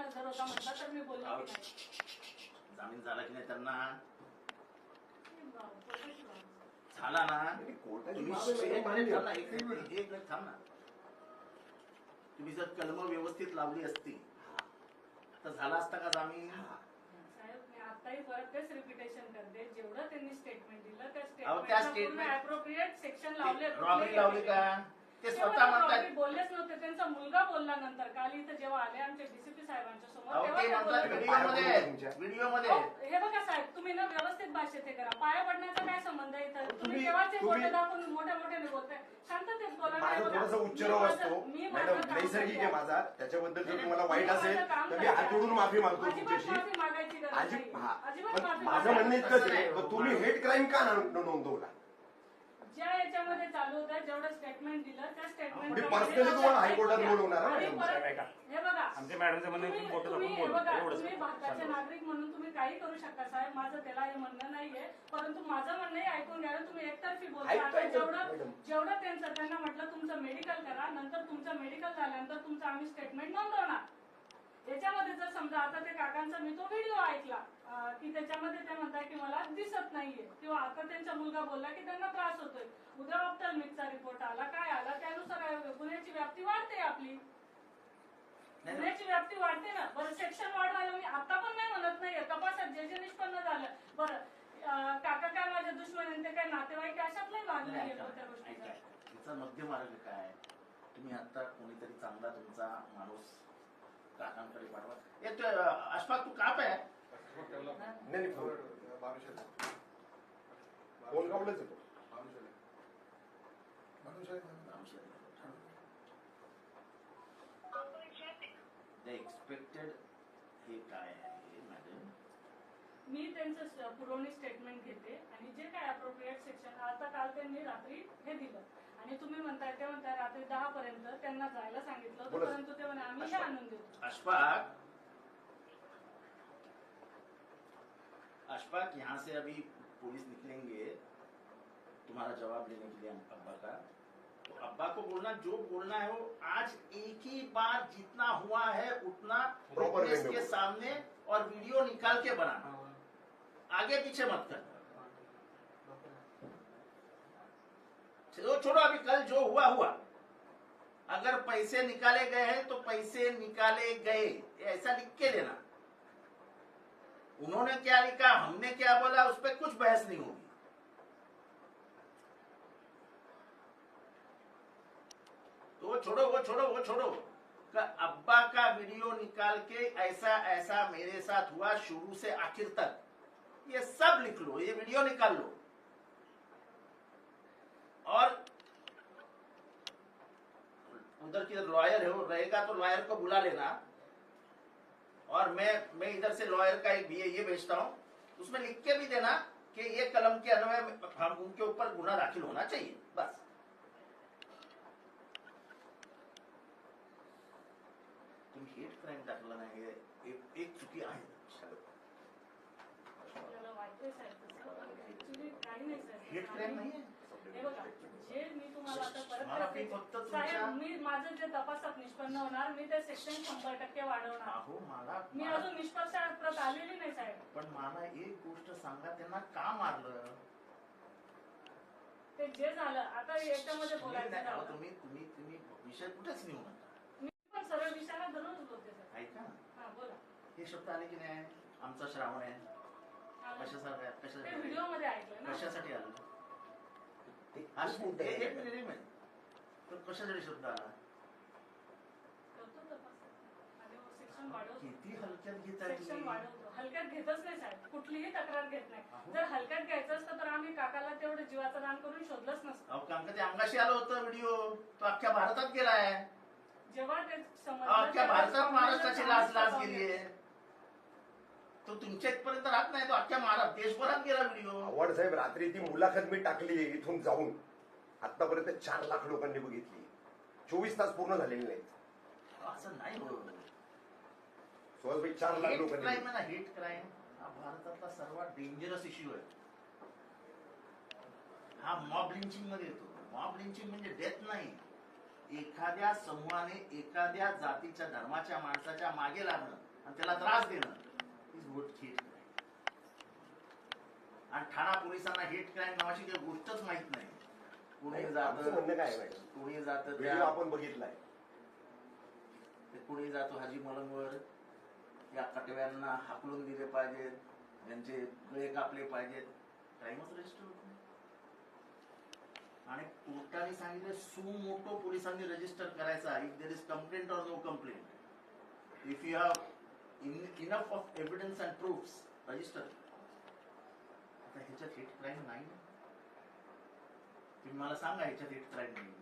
गैरहजर होता म्हटलं तर मी बोलले की नाही. जामीन झाला की नाही त्यांना? नाही झाला ना? तुम्ही थांब ना. तुम्ही जर कलम व्यवस्थित लावली असती तर झाला असता का जामीन? साहेब मी आताही परत तेच रिपिटेशन करते, जेवढं त्यांनी स्टेटमेंट दिलं त्या स्टेटमेंट स्टेटमेंट ऍप्रोप्रिएट सेक्शन लावले. रॉबरी लावली का? ते स्वतः म्हणतात बोललेच नव्हते. त्यांचा मुलगा बोलला नंतर काल इथं जेव्हा आले आमच्या डीसीपी साहेबांच्या समोर व्हिडिओ मध्ये. हे बघा साहेब, तुम्ही ना व्यवस्थित भाषेत हे करा. पाया पडण्याचा काय संबंध आहे इथं? तुम्ही केव्हाचे बोटे दाखवून मोठ्या मोठ्याने बोलताय. शांततेत बोला. थोडासा उच्चार असतो मॅडम, नैसर्गिक आहे माझा. त्याच्याबद्दल जर तुम्हाला वाईट असेल तर मी हात जोडून माफी मागतो तुमच्याशी. माझं म्हणणं इतकंच आहे, तुम्ही हेट क्राईम का नोंदवला? ज्या याच्यामध्ये चालू होतं जेवढं स्टेटमेंट दिलं त्या स्टेटमेंट पर्सनली तुम्हाला हायकोर्टात बोलवणार. हे बघा, आमच्या मॅडमचं म्हणणं तुम्ही भारताचे नागरिक म्हणून तुम्ही काही करू शकता साहेब, माझं त्याला हे म्हणणं नाहीये. परंतु माझं म्हणणं ऐकून घ्या. तुम्ही एकतर्फी बोलता. जेवढं त्यांना म्हटलं तुमचं मेडिकल करा, नंतर तुमचं मेडिकल झाल्यानंतर तुमचं आम्ही स्टेटमेंट नोंदवणार. याच्यामध्ये जर समजा आता ते काकांचा मी तो व्हिडिओ ऐकला की त्याच्यामध्ये ते म्हणताय की मला दिसत नाहीये, किंवा आता त्यांचा मुलगा बोलला की त्यांना त्रास होतोय. उद्या ऑप्थॅल्मिकचा रिपोर्ट आला, काय आला, त्यानुसार गुन्ह्याची व्याप्ती वाढते. आपली गुन्ह्याची व्याप्ती वाढते ना. बरं, सेक्शन वाढवायला मी आता पण नाही म्हणत नाहीये. तपासात जे निष्पन्न झालं, बरं काका काय माझे दुश्मन ते काय नातेवाईक अशात नाही भाग नाही घेतो त्या गोष्टीचा. तिचा मध्य मार्ग काय? तुम्ही आता कोणीतरी चांगला तुमचा माणूस काकांकडे पाठवा. येतोय अशफाक, तू का आहे? नाही फोन कावलंच येतो. एक्सपेक्टेड हे काय आहे मॅडम? मी त्यांचं पुरवणी स्टेटमेंट घेते आणि जे काय अप्रोप्रिएट सेक्शन आता काल त्यांनी रात्री हे दिलं आणि तुम्ही म्हणताय ते म्हणताय रात्री 10 पर्यंत त्यांना जायला सांगितलं होतं, परंतु ते म्हणे आम्ही हे आणून देतो. अशफाक, यहाँ से अभी पुलिस निकलेंगे तुम्हारा जवाब लेने के लिए अब्बा का. तो अब्बा को बोलना जो बोलना है वो आज एक ही बार जितना हुआ है उतना विटनेस के सामने और वीडियो निकाल के बनाना. आगे पीछे मत कर. चलो छोड़ो, अभी कल जो हुआ हुआ. अगर पैसे निकाले गए हैं तो पैसे निकाले गए, ऐसा लिख के देना. उन्होंने क्या लिखा, हमने क्या बोला, उस पर कुछ बहस नहीं होगी. तो वो छोड़ो. अब्बा का वीडियो निकाल के ऐसा ऐसा मेरे साथ हुआ शुरू से आखिर तक, ये सब लिख लो, ये वीडियो निकाल लो. और उधर की लॉयर है, रहेगा तो लॉयर को बुला लेना. और मैं इधर से लॉयर का एक ये भेजता हूं, उसमें लिख के भी देना कि ये कलम के अन्वय हम उनके ऊपर गुना दाखिल होना चाहिए. बस तुम हेट क्राईम टाकला नाही, एक चुकी आहे. हेट क्राईम नाहीये. हे बघा, जे मी तुम्हाला आता परत साहेब, मी माझं जे तपासात निष्पन्न होणार मी ते सेक्शन 100% वाढवणार. मी अजून निष्पक्षात प्रत आलेली नाही साहेब. पण मला एक गोष्ट सांगा, त्यांना का मारलं? ते जे झालं आता याच्यामध्ये बोलायचं. तुम्ही विषय कुठेच नेऊ नका. मी पण सरळ विषयाला धरूनच बोलते सर. ऐका ना, हा बोला. हे शब्द आले की नाही, आमचा श्रावण आहे, व्हिडिओ मध्ये ऐकलं ना. कशासाठी आलं? कशासाठी शब्द आला? किती हलक्यात घेतात. हलक्यात घेतच नाही साहेब, कुठलीही तक्रार घेत नाही. जर हलक्यात घ्यायचं असतं तर आम्ही काकाला तेवढं जीवाचं दान करून शोधलंच नसतं. काका ते अंगाशी आलं होतं व्हिडिओ, तो अख्ख्या भारतात गेलाय. जेव्हा ते अख्ख्या भारतात महाराष्ट्राची लाच गेली आहे. तो तुमच्या इथपर्यंत राहत नाही, तो अख्ख्या महाराष्ट्र देशभरात गेला व्हिडिओ. आव्हाड साहेब, रात्री ती मुलाखत मी टाकली इथून जाऊन, आतापर्यंत 4 लाख लोकांनी बघितली. 24 तास पूर्ण झालेले नाहीत. असं नाही होत. सुहासभाई, 4 लाख लोकांनी. हेट क्राईम हा भारतातला सर्वात डेंजरस इश्यू आहे. हा मॉब लिंचिंग मध्ये येतो. मॉब लिंचिंग म्हणजे डेथ नाही, एखाद्या समूहाने एखाद्या जातीच्या धर्माच्या माणसाच्या मागे लागणं आणि त्याला त्रास देणं इज व्हॉट हेट क्राईम. आणि ठाणा पोलिसांना हेट क्राईम नावाची काही गोष्टच माहित नाही. कुणी आमचं जातं, म्हणणं काय आहे मॅडम, कुणी जातं व्हिडिओ त्या आपण बघितलाय. कुणी जातो हाजी मलंगवर, या कटव्यांना हाकलून दिले पाहिजेत, त्यांचे गळे कापले पाहिजेत, क्राईमच रजिस्टर होत नाही. आणि कोर्टाने सांगितले सुमोटो पोलिसांनी रजिस्टर करायचा. If there is complaint or no complaint, if you have enough of evidence and proofs, register. आता ह्याच्यात हेट क्राईम नाही ना. तुम्ही मला सांगा ह्याच्यात हेट क्राईम नाही.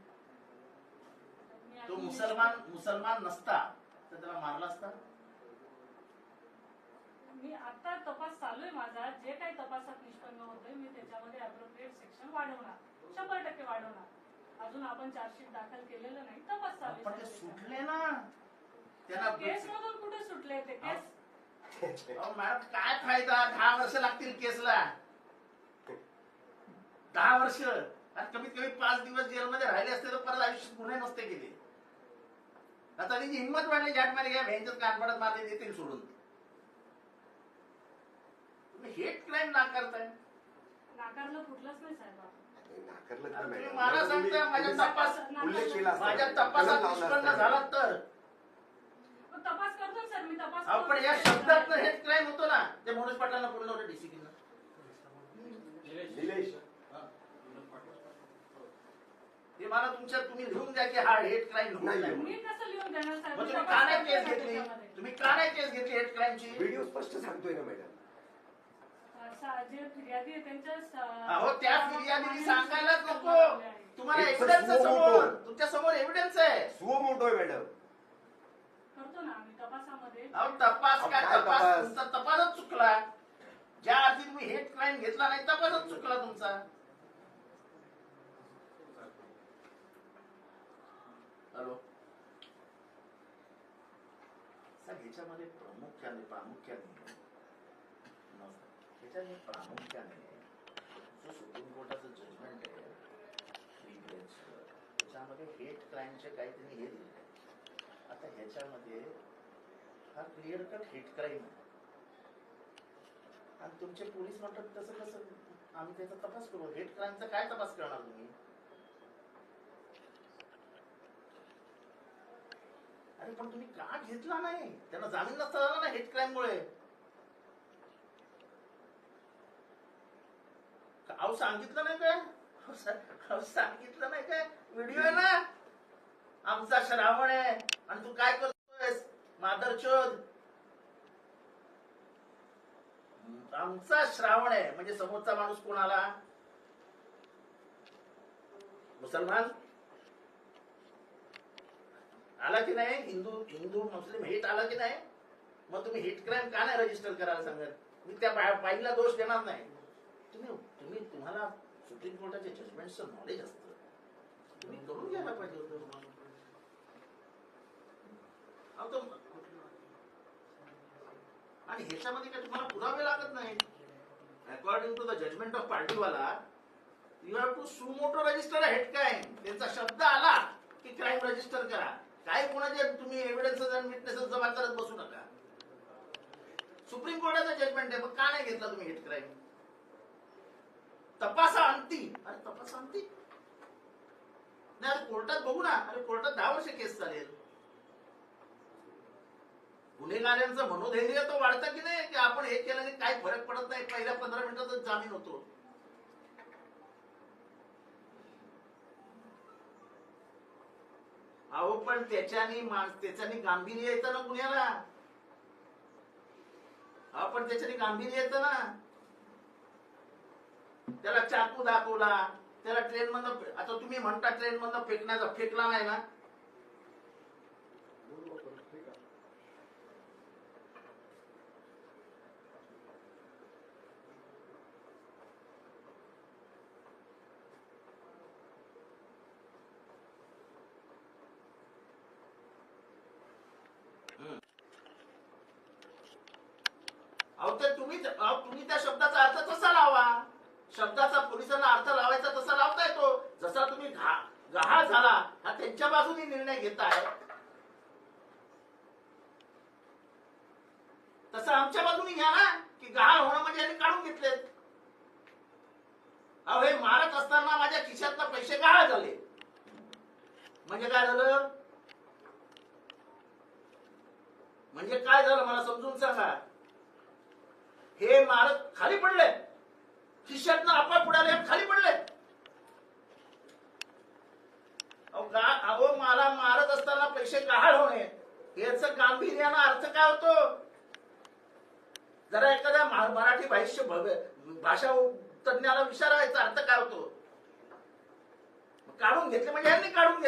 तो मुसलमान नसता तर त्याला मारला असता. मी आता तपास चालू आहे माझा, जे काही तपासात निष्पन्न होतोय मी त्याच्यामध्ये अप्रोप्रिएट सेक्शन वाढवणार, 100% वाढवणार. अजून आपण चार्जशीट दाखल केलेलं नाही, तपास चालू पण ते आहे. सुटले ना त्यांना. केस मधून कुठे सुटले ते केस? मॅडम काय फायदा, 10 वर्ष लागतील केसला. 10 वर्ष आणि कमीत कमी 5 दिवस जेलमध्ये राहिले असते तर परत आयुष्यात गुन्हे नसते केले. आता त्यांची हिंमत वाढली, झाटमारी घ्या भ्यांच्यात कानपडात मारले, देतील सोडून. तुम्ही हेट क्राईम नाकारताय. नाकारलं कुठलंच नाही साहेब. नाकारलं तर तुम्ही मॅडम. मला सांगता माझ्या उल्लेख केला असता. माझ्या तपासात निष्पन्न झाला तर. तपास करतो सर, मी तपास पण या शब्दात हेट क्राईम होतो ना. ते मनोज पाटलांना बोललं होतं डीसीपीला. निलेश, ते मला तुम्ही लिहून द्या की हा हेट क्राईम नाही. मी कसं लिहून देणार साहेब? तुम्ही का नाही केस घेतली? तुम्ही का नाही केस घेतली हेट क्राईमची? व्हिडिओ स्पष्ट सांगतोय ना मॅडम. जे फिर्यादी आहे त्यांच्या अहो त्या फिर्यादीने सांगायलाच नको. तुम्हाला एव्हिडन्स आहे समोर, तुमच्या समोर एव्हिडन्स आहे. सुओ मोठो आहे मॅडम. करतो ना आम्ही तपासामध्ये. अहो तपास काय काय तपास? तपास? तुमचा तपासच चुकला. ज्या अर्थी तुम्ही हेट क्राईम घेतला नाही तपासच चुकला तुमचा. हॅलो सर, ह्याच्यामध्ये प्रामुख्याने जो सुप्रीम कोर्टाचं जजमेंट आहे 3 बेंच, त्याच्यामध्ये हेट क्राईमचे काहीतरी हे दिले. आता ह्याच्यामध्ये हा क्लिअर कट हेट क्राईम आहे आणि तुमचे पोलीस म्हणतात तसं कसं आम्ही त्याचा तपास करू. हेट क्राईमचा काय तपास करणार तुम्ही? अरे पण तुम्ही का घेतला नाही? त्यांना जामीन नसता झाला ना हेट क्राईम मुळे. अहो सांगितलं नाही काय? सांगितलं नाही काय? व्हिडिओ आहे ना, आमचा श्रावण आहे आणि तू काय करतोयस मादरचोद. आमचा श्रावण आहे म्हणजे समोरचा माणूस कोण आला? मुसलमान आला की नाही? हिंदू मुस्लिम हेट आला की नाही? मग तुम्ही हेट क्राईम का नाही रजिस्टर करायला सांगत? मी त्या बाईला दोष देणार नाही. तुम्हाला सुप्रीम कोर्टाचे जजमेंटचं नॉलेज असतं, तुम्ही करून घ्यायला पाहिजे होतं. आणि ह्याच्यामध्ये काय तुम्हाला पुरावे लागत नाही. According to the judgement of Pardiwala you have to suo motu register hate crime. त्यांचा शब्द आला की क्राईम रजिस्टर करा. काय कोणाचे तुम्ही एव्हिडन्सेस आणि विटनेसेस जमा करत बसू नका. सुप्रीम कोर्टाचं जजमेंट आहे, मग का नाही घेतला तुम्ही हेट क्राईम? तपासा अंती. अरे तपासा अंती नाही, अरे कोर्टात बघू ना. अरे कोर्टात 10 वर्ष केस चालेल. गुन्हेगारांचं मनोधैर्य तो वाढतं की नाही, की आपण हे केल्याने काही फरक पडत नाही, पहिल्या 15 मिनिटातच जामीन होतो. अहो पण त्याच्याने गांभीर्य येतं ना गुन्ह्याला. अहो पण त्याच्याने गांभीर्य येतं ना. त्याला चाकू दाखवला, त्याला ट्रेन मधनं, आता तुम्ही म्हणता ट्रेन मधनं फेकला नाही ना. तुम्ही त्या शब्दाचा अर्थ तसा लावा. शब्दाचा पोलिसांना अर्थ लावायचा तसा लावता येतो. जसा तुम्ही गहाळ झाला हा त्यांच्या बाजूने निर्णय घेताय. तसं आमच्या बाजूने घ्या ना, की गहाळ होणं म्हणजे यांनी काढून घेतलेत. अहो हे मारत असताना माझ्या खिशातला पैसे गहाळ झाले म्हणजे काय झालं? म्हणजे काय झालं मला समजून सांगा. हे मारत खाली पडले, खिशातनं आपा पुढाले खाली पडले. अहो मला मारत असताना पैसे गहाळ होणे याचं गांभीर्यानं अर्थ काय होतो? जरा एखाद्या मराठी भाषा तज्ञाला विचारायचा अर्थ काय होतो? काढून घेतले म्हणजे ह्यांनी काढून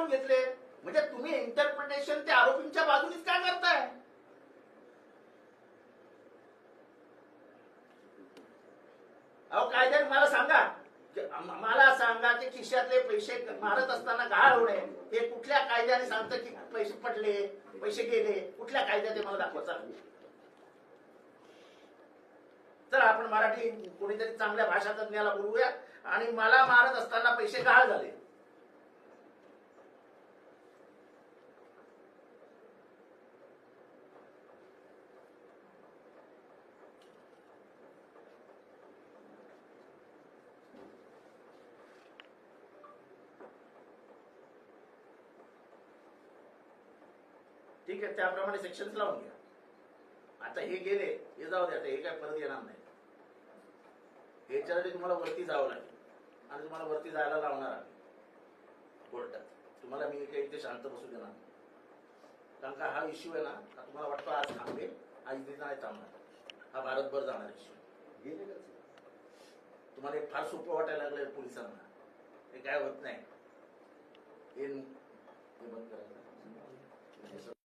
घेतले, म्हणजे तुम्ही इंटरप्रिटेशन त्या आरोपींच्या बाजूनीच काय करताय? अहो कायद्याने मला सांगा की खिशातले पैसे मारत असताना गहाळ होणे हे कुठल्या कायद्याने सांगतं की पैसे पडले, पैसे गेले? कुठल्या कायद्यात मला दाखवायचा? तर आपण मराठी कोणीतरी चांगल्या भाषा तज्ञाला बोलूया. आणि मला मारत असताना पैसे गहाळ झाले, ठीक आहे, त्याप्रमाणे सेक्शन लावून घ्या. आता हे गेले, हे जाऊ दे, आता हे काय परत येणार नाही. ह्याच्यासाठी तुम्हाला वरती जावं लागेल आणि तुम्हाला वरती जायला लावणार आहे कोर्टात. तुम्हाला मी काही इथे शांत बसू देणार नाही, कारण का हा इश्यू आहे ना, तुम्हाला वाटतो आज थांबेल, आज इथे नाही थांबणार, हा भारतभर जाणार इश्यू. तुम्हाला हे फार सोपं वाटायला लागलं पोलिसांना, हे काय होत नाही. हे बंद करायचं.